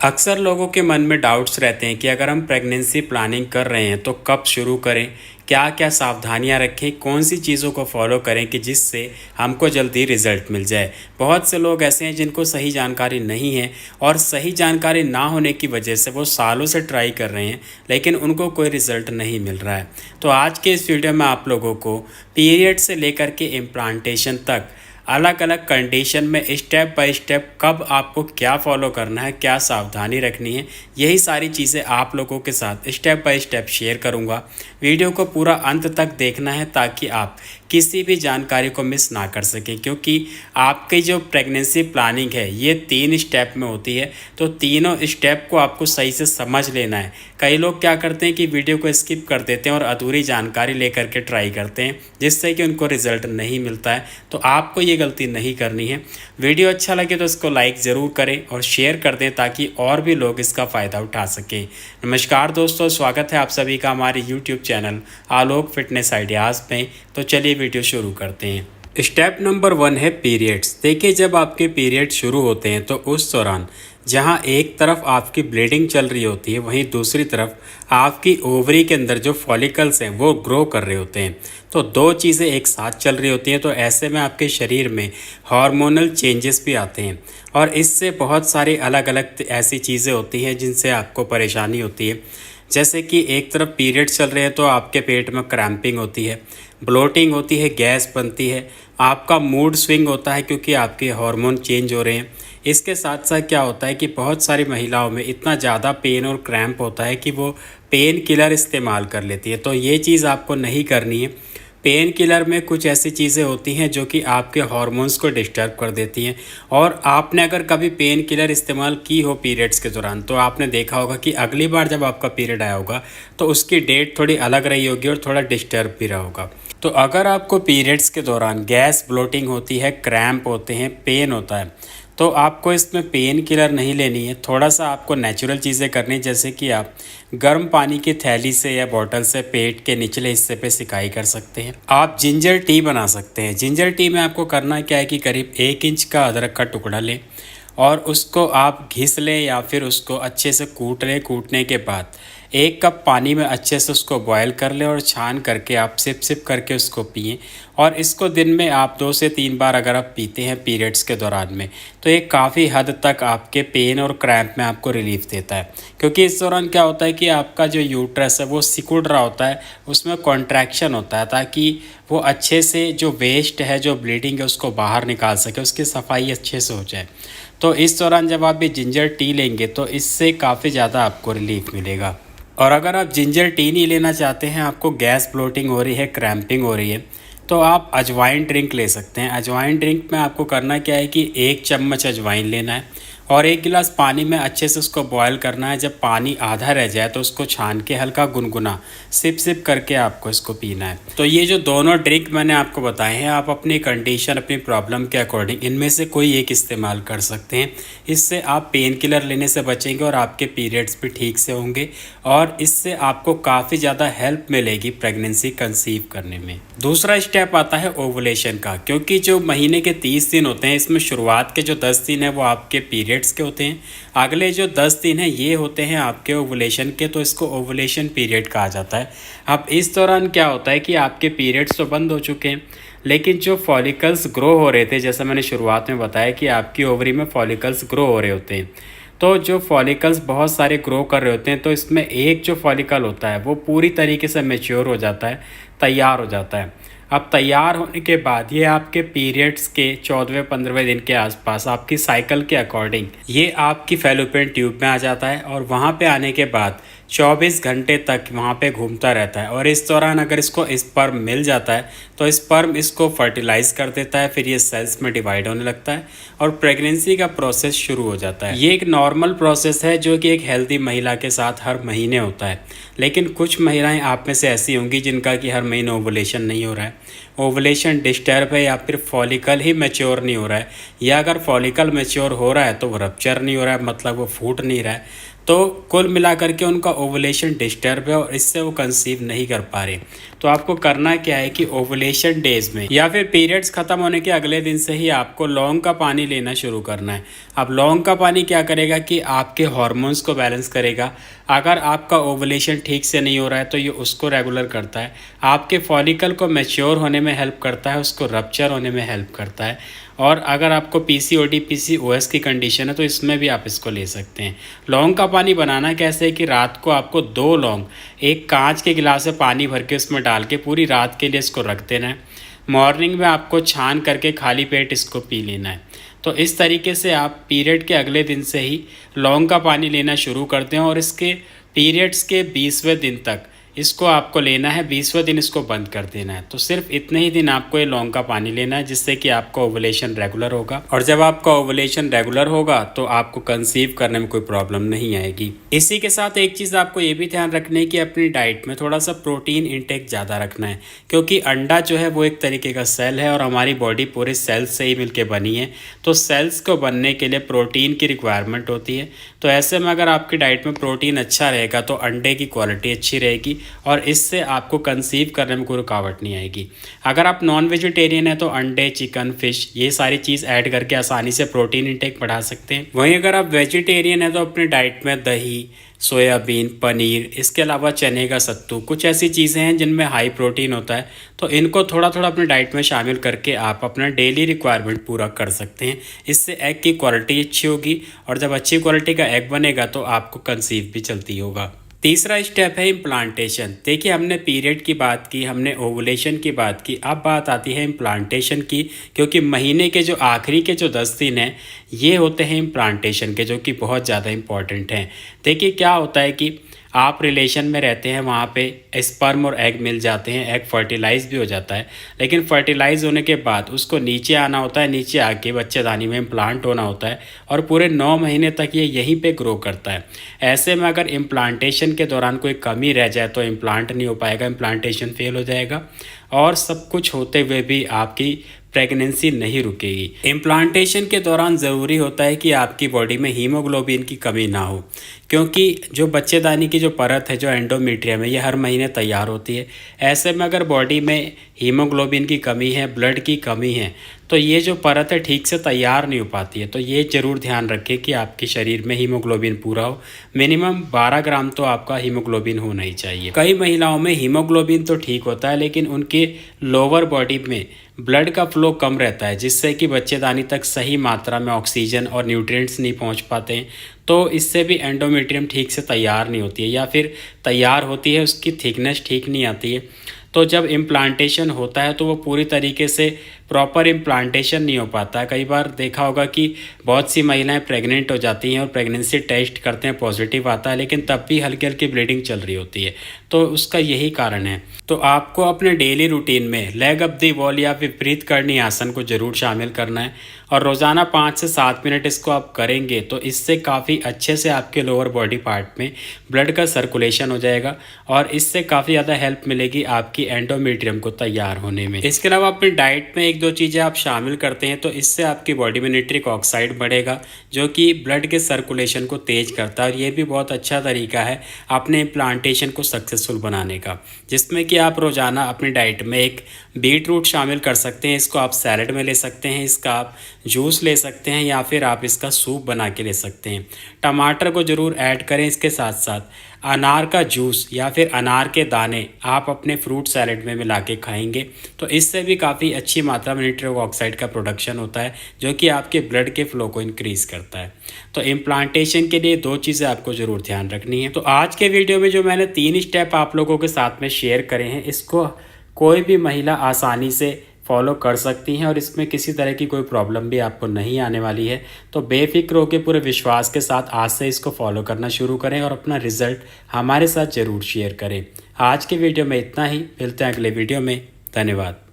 अक्सर लोगों के मन में डाउट्स रहते हैं कि अगर हम प्रेगनेंसी प्लानिंग कर रहे हैं तो कब शुरू करें, क्या क्या सावधानियां रखें, कौन सी चीज़ों को फॉलो करें कि जिससे हमको जल्दी रिजल्ट मिल जाए। बहुत से लोग ऐसे हैं जिनको सही जानकारी नहीं है और सही जानकारी ना होने की वजह से वो सालों से ट्राई कर रहे हैं लेकिन उनको कोई रिजल्ट नहीं मिल रहा है। तो आज के इस वीडियो में आप लोगों को पीरियड से लेकर के इम्प्लांटेशन तक अलग अलग कंडीशन में स्टेप बाय स्टेप कब आपको क्या फॉलो करना है, क्या सावधानी रखनी है, यही सारी चीज़ें आप लोगों के साथ स्टेप बाय स्टेप शेयर करूंगा। वीडियो को पूरा अंत तक देखना है ताकि आप किसी भी जानकारी को मिस ना कर सकें, क्योंकि आपकी जो प्रेगनेंसी प्लानिंग है ये 3 स्टेप में होती है। तो तीनों स्टेप को आपको सही से समझ लेना है। कई लोग क्या करते हैं कि वीडियो को स्किप कर देते हैं और अधूरी जानकारी लेकर के ट्राई करते हैं जिससे कि उनको रिजल्ट नहीं मिलता है। तो आपको ये गलती नहीं करनी है। वीडियो अच्छा लगे तो इसको लाइक ज़रूर करें और शेयर कर दें ताकि और भी लोग इसका फ़ायदा उठा सकें। नमस्कार दोस्तों, स्वागत है आप सभी का हमारे यूट्यूब चैनल आलोक फिटनेस आइडियाज़ में। तो चलिए वीडियो शुरू करते हैं। स्टेप नंबर 1 है पीरियड्स। देखिए, जब आपके पीरियड शुरू होते हैं तो उस दौरान जहाँ एक तरफ आपकी ब्लीडिंग चल रही होती है वहीं दूसरी तरफ आपकी ओवरी के अंदर जो फॉलिकल्स हैं वो ग्रो कर रहे होते हैं। तो दो चीज़ें एक साथ चल रही होती हैं। तो ऐसे में आपके शरीर में हार्मोनल चेंजेस भी आते हैं और इससे बहुत सारी अलग अलग ऐसी चीज़ें होती हैं जिनसे आपको परेशानी होती है। जैसे कि एक तरफ पीरियड चल रहे हैं तो आपके पेट में क्रैम्पिंग होती है, ब्लोटिंग होती है, गैस बनती है, आपका मूड स्विंग होता है क्योंकि आपके हार्मोन चेंज हो रहे हैं। इसके साथ साथ क्या होता है कि बहुत सारी महिलाओं में इतना ज़्यादा पेन और क्रैम्प होता है कि वो पेन किलर इस्तेमाल कर लेती है। तो ये चीज़ आपको नहीं करनी है। पेन किलर में कुछ ऐसी चीज़ें होती हैं जो कि आपके हार्मोन्स को डिस्टर्ब कर देती हैं। और आपने अगर कभी पेन किलर इस्तेमाल की हो पीरियड्स के दौरान तो आपने देखा होगा कि अगली बार जब आपका पीरियड आया होगा तो उसकी डेट थोड़ी अलग रही होगी और थोड़ा डिस्टर्ब भी रहा होगा। तो अगर आपको पीरियड्स के दौरान गैस, ब्लोटिंग होती है, क्रैम्प होते हैं, पेन होता है, तो आपको इसमें पेन किलर नहीं लेनी है। थोड़ा सा आपको नेचुरल चीज़ें करनी, जैसे कि आप गर्म पानी की थैली से या बॉटल से पेट के निचले हिस्से पे सिकाई कर सकते हैं। आप जिंजर टी बना सकते हैं। जिंजर टी में आपको करना क्या है कि करीब 1 इंच का अदरक का टुकड़ा लें और उसको आप घिस लें या फिर उसको अच्छे से कूट लें। कूटने के बाद 1 कप पानी में अच्छे से उसको बॉयल कर लें और छान करके आप सिप सिप करके उसको पिएं। और इसको दिन में आप 2 से 3 बार अगर आप पीते हैं पीरियड्स के दौरान में तो ये काफ़ी हद तक आपके पेन और क्रैम्प में आपको रिलीफ देता है। क्योंकि इस दौरान क्या होता है कि आपका जो यूट्रस है वो सिकुड़ रहा होता है, उसमें कॉन्ट्रैक्शन होता है ताकि वो अच्छे से जो वेस्ट है, जो ब्लीडिंग है, उसको बाहर निकाल सके, उसकी सफाई अच्छे से हो जाए। तो इस दौरान जब आप ये जिंजर टी लेंगे तो इससे काफ़ी ज़्यादा आपको रिलीफ मिलेगा। और अगर आप जिंजर टी नहीं लेना चाहते हैं, आपको गैस, ब्लोटिंग हो रही है, क्रैम्पिंग हो रही है, तो आप अजवाइन ड्रिंक ले सकते हैं। अजवाइन ड्रिंक में आपको करना क्या है कि 1 चम्मच अजवाइन लेना है और 1 गिलास पानी में अच्छे से उसको बॉयल करना है। जब पानी आधा रह जाए तो उसको छान के हल्का गुनगुना सिप सिप करके आपको इसको पीना है। तो ये जो दोनों ड्रिंक मैंने आपको बताए हैं, आप अपनी कंडीशन, अपनी प्रॉब्लम के अकॉर्डिंग इनमें से कोई एक इस्तेमाल कर सकते हैं। इससे आप पेन किलर लेने से बचेंगे और आपके पीरियड्स भी ठीक से होंगे और इससे आपको काफ़ी ज़्यादा हेल्प मिलेगी प्रेगनेंसी कंसीव करने में। दूसरा स्टेप आता है ओवुलेशन का। क्योंकि जो महीने के 30 दिन होते हैं, इसमें शुरुआत के जो 10 दिन है वो आपके पीरियड्स के होते हैं, अगले जो 10 दिन हैं ये होते हैं आपके ओवुलेशन के। तो इसको ओवुलेशन पीरियड कहा जाता है। अब इस दौरान क्या होता है कि आपके पीरियड्स तो बंद हो चुके हैं लेकिन जो फॉलिकल्स ग्रो हो रहे थे, जैसा मैंने शुरुआत में बताया कि आपकी ओवरी में फॉलिकल्स ग्रो हो रहे होते हैं, तो जो फॉलिकल्स बहुत सारे ग्रो कर रहे होते हैं तो इसमें एक जो फॉलिकल होता है वो पूरी तरीके से मैच्योर हो जाता है, तैयार हो जाता है। अब तैयार होने के बाद ये आपके पीरियड्स के 14वें 15वें दिन के आसपास आपकी साइकिल के अकॉर्डिंग ये आपकी फैलोपियन ट्यूब में आ जाता है और वहाँ पे आने के बाद 24 घंटे तक वहाँ पे घूमता रहता है। और इस दौरान अगर इसको स्पर्म मिल जाता है तो स्पर्म इसको फर्टिलाइज कर देता है, फिर ये सेल्स में डिवाइड होने लगता है और प्रेगनेंसी का प्रोसेस शुरू हो जाता है। ये एक नॉर्मल प्रोसेस है जो कि एक हेल्दी महिला के साथ हर महीने होता है। लेकिन कुछ महिलाएं आप में से ऐसी होंगी जिनका कि हर महीने ओवुलेशन नहीं हो रहा है, ओवुलेशन डिस्टर्ब है या फिर फॉलिकल ही मैच्योर नहीं हो रहा है, या अगर फॉलिकल मैच्योर हो रहा है तो वो रप्चर नहीं हो रहा है, मतलब वो फूट नहीं रहा है। तो कुल मिलाकर के उनका ओवुलेशन डिस्टर्ब है और इससे वो कंसीव नहीं कर पा रहे। तो तो आपको करना क्या है कि ओवुलेशन डेज में या फिर पीरियड्स खत्म होने के अगले दिन से ही आपको लौंग का पानी लेना शुरू करना है। अब लौंग का पानी क्या करेगा कि आपके हार्मोन्स को बैलेंस करेगा। अगर आपका ओवुलेशन ठीक से नहीं हो रहा है तो ये उसको रेगुलर करता है, आपके फॉलिकल को मैच्योर होने में हेल्प करता है, उसको रप्चर होने में हेल्प करता है। और अगर आपको पीसीओडी पीसीओएस की कंडीशन है तो इसमें भी आप इसको ले सकते हैं। लौंग का पानी बनाना कैसे है कि रात को आपको 2 लौंग एक कांच के गिलास में पानी भर के उसमें डाल के पूरी रात के लिए इसको रख देना है। मॉर्निंग में आपको छान करके खाली पेट इसको पी लेना है। तो इस तरीके से आप पीरियड के अगले दिन से ही लौंग का पानी लेना शुरू करते हैं और इसके पीरियड्स के 20वें दिन तक इसको आपको लेना है, 20वें दिन इसको बंद कर देना है। तो सिर्फ इतने ही दिन आपको ये लौंग का पानी लेना है जिससे कि आपका ओवुलेशन रेगुलर होगा। और जब आपका ओवुलेशन रेगुलर होगा तो आपको कंसीव करने में कोई प्रॉब्लम नहीं आएगी। इसी के साथ एक चीज़ आपको ये भी ध्यान रखनी है कि अपनी डाइट में थोड़ा सा प्रोटीन इंटेक ज़्यादा रखना है, क्योंकि अंडा जो है वो एक तरीके का सेल है और हमारी बॉडी पूरे सेल्स से ही मिलकर बनी है। तो सेल्स को बनने के लिए प्रोटीन की रिक्वायरमेंट होती है। तो ऐसे में अगर आपकी डाइट में प्रोटीन अच्छा रहेगा तो अंडे की क्वालिटी अच्छी रहेगी और इससे आपको कंसीव करने में कोई रुकावट नहीं आएगी। अगर आप नॉन वेजिटेरियन है तो अंडे, चिकन, फिश ये सारी चीज़ ऐड करके आसानी से प्रोटीन इंटेक बढ़ा सकते हैं। वहीं अगर आप वेजिटेरियन है तो अपनी डाइट में दही, सोयाबीन, पनीर, इसके अलावा चने का सत्तू, कुछ ऐसी चीज़ें हैं जिनमें हाई प्रोटीन होता है। तो इनको थोड़ा थोड़ा अपनी डाइट में शामिल करके आप अपना डेली रिक्वायरमेंट पूरा कर सकते हैं। इससे एग की क्वालिटी अच्छी होगी और जब अच्छी क्वालिटी का एग बनेगा तो आपको कंसीव भी जल्दी होगा। तीसरा स्टेप है इम्प्लांटेशन। देखिए, हमने पीरियड की बात की, हमने ओवुलेशन की बात की, अब बात आती है इम्प्लांटेशन की, क्योंकि महीने के जो आखिरी के जो 10 दिन हैं ये होते हैं इम्प्लांटेशन के, जो कि बहुत ज़्यादा इम्पॉर्टेंट हैं। देखिए क्या होता है कि आप रिलेशन में रहते हैं, वहाँ पे स्पर्म और एग मिल जाते हैं, एग फर्टिलाइज भी हो जाता है, लेकिन फर्टिलाइज होने के बाद उसको नीचे आना होता है, नीचे आके बच्चेदानी में इम्प्लांट होना होता है और पूरे 9 महीने तक ये यहीं पे ग्रो करता है। ऐसे में अगर इम्प्लांटेशन के दौरान कोई कमी रह जाए तो इम्प्लांट नहीं हो पाएगा, इम्प्लांटेशन फेल हो जाएगा और सब कुछ होते हुए भी आपकी प्रेगनेंसी नहीं रुकेगी। इम्प्लांटेशन के दौरान ज़रूरी होता है कि आपकी बॉडी में हीमोग्लोबिन की कमी ना हो, क्योंकि जो बच्चेदानी की जो परत है, जो एंडोमेट्रियम है, ये हर महीने तैयार होती है। ऐसे में अगर बॉडी में हीमोग्लोबिन की कमी है, ब्लड की कमी है, तो ये जो परत है ठीक से तैयार नहीं हो पाती है। तो ये ज़रूर ध्यान रखें कि आपके शरीर में हीमोग्लोबिन पूरा हो। मिनिमम 12 ग्राम तो आपका हीमोग्लोबिन होना ही चाहिए। कई महिलाओं में हीमोग्लोबिन तो ठीक होता है लेकिन उनके लोअर बॉडी में ब्लड का फ्लो कम रहता है, जिससे कि बच्चेदानी तक सही मात्रा में ऑक्सीजन और न्यूट्रिएंट्स नहीं पहुंच पाते हैं। तो इससे भी एंडोमेट्रियम ठीक से तैयार नहीं होती है, या फिर तैयार होती है उसकी थिकनेस ठीक नहीं आती है। तो जब इम्प्लांटेशन होता है तो वो पूरी तरीके से प्रॉपर इम्प्लांटेशन नहीं हो पाता। कई बार देखा होगा कि बहुत सी महिलाएं प्रेग्नेंट हो जाती हैं और प्रेगनेंसी टेस्ट करते हैं, पॉजिटिव आता है, लेकिन तब भी हल्की हल्की ब्लीडिंग चल रही होती है। तो उसका यही कारण है। तो आपको अपने डेली रूटीन में लेग अप दी वॉल या विपरीत करनी आसन को ज़रूर शामिल करना है और रोज़ाना 5 से 7 मिनट इसको आप करेंगे तो इससे काफ़ी अच्छे से आपके लोअर बॉडी पार्ट में ब्लड का सर्कुलेशन हो जाएगा और इससे काफ़ी ज़्यादा हेल्प मिलेगी आपकी एंडोमेट्रियम को तैयार होने में। इसके अलावा अपनी डाइट में 1-2 चीज़ें आप शामिल करते हैं तो इससे आपकी बॉडी में नाइट्रिक ऑक्साइड बढ़ेगा, जो कि ब्लड के सर्कुलेशन को तेज करता है और ये भी बहुत अच्छा तरीका है अपने इम्प्लांटेशन को सक्सेसफुल बनाने का, जिसमें कि आप रोज़ाना अपनी डाइट में एक बीट रूट शामिल कर सकते हैं। इसको आप सैलड में ले सकते हैं, इसका आप जूस ले सकते हैं या फिर आप इसका सूप बना के ले सकते हैं। टमाटर को ज़रूर ऐड करें। इसके साथ साथ अनार का जूस या फिर अनार के दाने आप अपने फ्रूट सैलड में मिला के खाएंगे तो इससे भी काफ़ी अच्छी मात्रा में नाइट्रिक ऑक्साइड का प्रोडक्शन होता है, जो कि आपके ब्लड के फ्लो को इंक्रीज़ करता है। तो इम्प्लांटेशन के लिए 2 चीज़ें आपको ज़रूर ध्यान रखनी है। तो आज के वीडियो में जो मैंने 3 स्टेप आप लोगों के साथ में शेयर करे हैं, इसको कोई भी महिला आसानी से फॉलो कर सकती हैं और इसमें किसी तरह की कोई प्रॉब्लम भी आपको नहीं आने वाली है। तो बेफिक्र होकर पूरे विश्वास के साथ आज से इसको फॉलो करना शुरू करें और अपना रिजल्ट हमारे साथ ज़रूर शेयर करें। आज के वीडियो में इतना ही, मिलते हैं अगले वीडियो में। धन्यवाद।